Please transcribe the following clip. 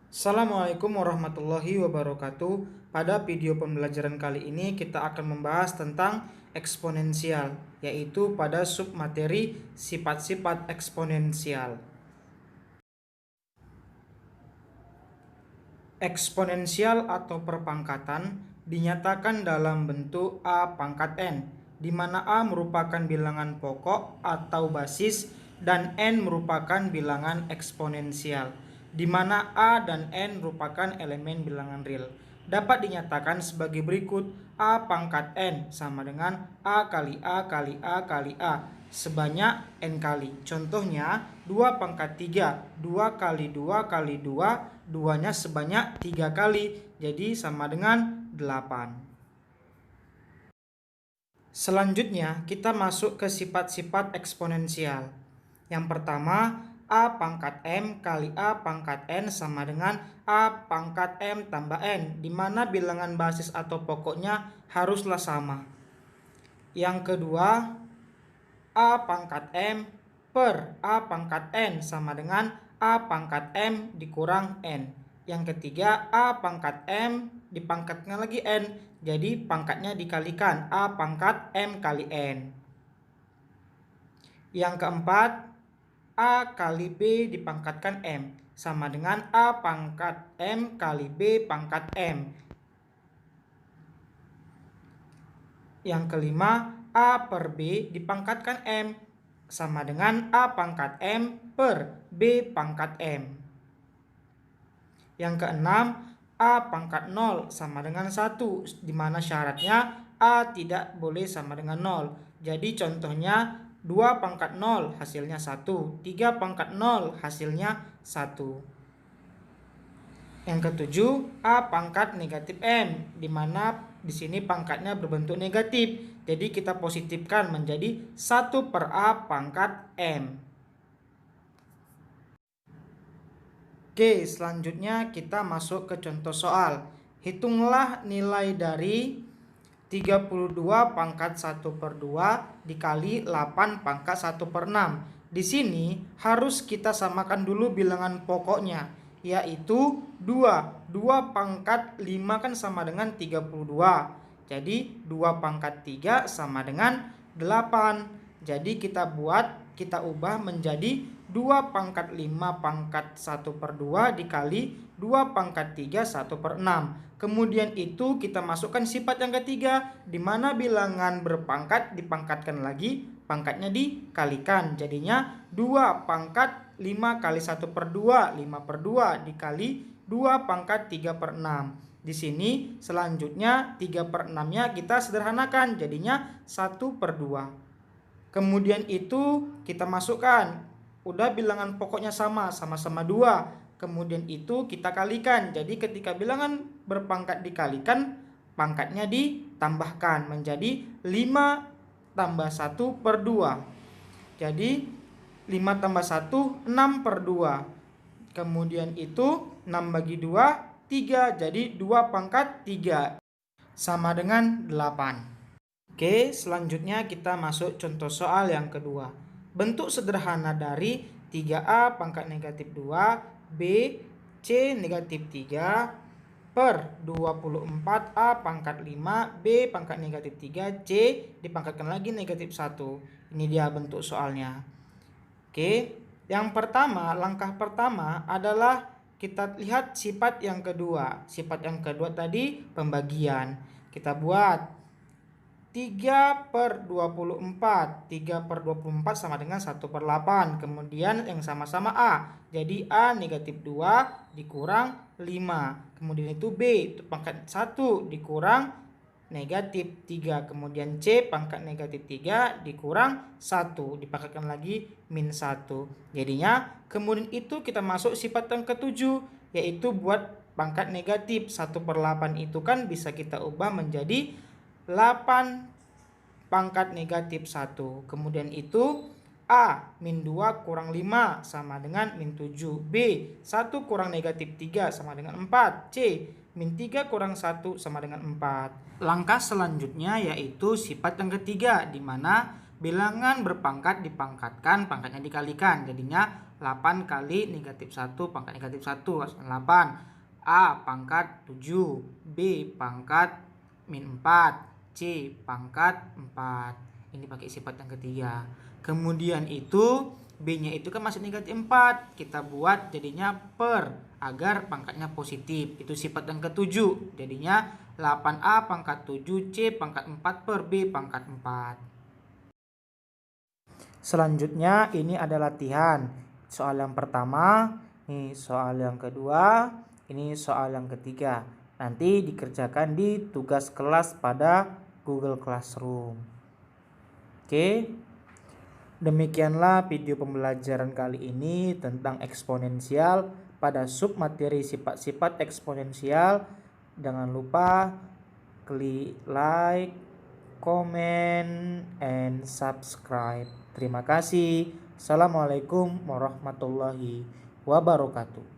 Assalamualaikum warahmatullahi wabarakatuh. Pada video pembelajaran kali ini kita akan membahas tentang eksponensial, yaitu pada submateri sifat-sifat eksponensial. Eksponensial atau perpangkatan dinyatakan dalam bentuk A pangkat N, di mana A merupakan bilangan pokok atau basis dan N merupakan bilangan eksponensial, di mana A dan N merupakan elemen bilangan real. Dapat dinyatakan sebagai berikut: A pangkat N sama dengan A kali A kali A kali A sebanyak N kali. Contohnya 2 pangkat 3, 2 kali 2 kali 2, 2-nya sebanyak 3 kali, jadi sama dengan 8. Selanjutnya kita masuk ke sifat-sifat eksponensial. Yang pertama, A pangkat M kali A pangkat N sama dengan A pangkat M tambah N, di mana bilangan basis atau pokoknya haruslah sama. Yang kedua, A pangkat M per A pangkat N sama dengan A pangkat M dikurang N. Yang ketiga, A pangkat M dipangkatkan lagi N, jadi pangkatnya dikalikan A pangkat M kali N. Yang keempat, A kali B dipangkatkan M sama dengan A pangkat M kali B pangkat M. Yang kelima, A per B dipangkatkan M sama dengan A pangkat M per B pangkat M. Yang keenam, A pangkat 0 sama dengan 1, di mana syaratnya A tidak boleh sama dengan 0. Jadi contohnya 2 pangkat 0 hasilnya 1, 3 pangkat 0 hasilnya 1. Yang ketujuh, A pangkat negatif M, di mana di sini pangkatnya berbentuk negatif. Jadi kita positifkan menjadi 1 per A pangkat M. Oke, selanjutnya kita masuk ke contoh soal. Hitunglah nilai dari 32 pangkat 1 per 2 dikali 8 pangkat 1 per 6. Di sini harus kita samakan dulu bilangan pokoknya, yaitu 2. 2 pangkat 5 kan sama dengan 32. Jadi 2 pangkat 3 sama dengan 8. Jadi kita ubah menjadi 2 pangkat 5 pangkat 1 per 2 dikali 2 pangkat 3 1 per 6. Kemudian itu kita masukkan sifat yang ketiga, di mana bilangan berpangkat dipangkatkan lagi, pangkatnya dikalikan. Jadinya 2 pangkat 5 kali 1 per 2, 5 per 2 dikali 2 pangkat 3 per 6. Di sini selanjutnya 3 per 6-nya kita sederhanakan, jadinya 1 per 2. Kemudian itu kita masukkan, udah bilangan pokoknya sama-sama 2. Kemudian itu kita kalikan. Jadi ketika bilangan berpangkat dikalikan, pangkatnya ditambahkan menjadi 5 tambah 1 per 2. Jadi 5 tambah 1, 6 per 2. Kemudian itu 6 bagi 2, 3. Jadi 2 pangkat 3 sama dengan 8. Oke, selanjutnya kita masuk contoh soal yang kedua. Bentuk sederhana dari 3A pangkat negatif 2, B, C negatif 3, per 24A pangkat 5, B pangkat negatif 3, C dipangkatkan lagi negatif 1. Ini dia bentuk soalnya. Oke, yang pertama, langkah pertama adalah kita lihat sifat yang kedua. Sifat yang kedua tadi pembagian. Kita buat 3 per 24. 3 per 24 sama dengan 1 per 8. Kemudian yang sama-sama A. Jadi A negatif 2 dikurang 5. Kemudian itu B, itu pangkat 1 dikurang negatif 3. Kemudian C pangkat negatif 3 dikurang 1. Dipangkatkan lagi min 1. Jadinya kemudian itu kita masuk sifat yang ketujuh, yaitu buat pangkat negatif. 1 per 8 itu kan bisa kita ubah menjadi 8 pangkat negatif 1. Kemudian itu A min 2 kurang 5 sama dengan min 7. B 1 kurang negatif 3 sama dengan 4. C min 3 kurang 1 sama dengan 4. Langkah selanjutnya yaitu sifat yang ketiga, di mana Bilangan berpangkat dipangkatkan, pangkatnya dikalikan. Jadinya 8 kali negatif 1 pangkat negatif 1, 8. A pangkat 7, B pangkat min 4, C pangkat 4. Ini pakai sifat yang ketiga. Kemudian itu B-nya itu kan masih negatif 4. Kita buat jadinya per agar pangkatnya positif. Itu sifat yang ketujuh. Jadinya 8A pangkat 7, C pangkat 4 per B pangkat 4. Selanjutnya ini ada latihan. Soal yang pertama, ini soal yang kedua, ini soal yang ketiga. Nanti dikerjakan di tugas kelas pada Google Classroom. Oke. Demikianlah video pembelajaran kali ini tentang eksponensial pada submateri sifat-sifat eksponensial. Jangan lupa klik like, comment, and subscribe. Terima kasih. Assalamualaikum warahmatullahi wabarakatuh.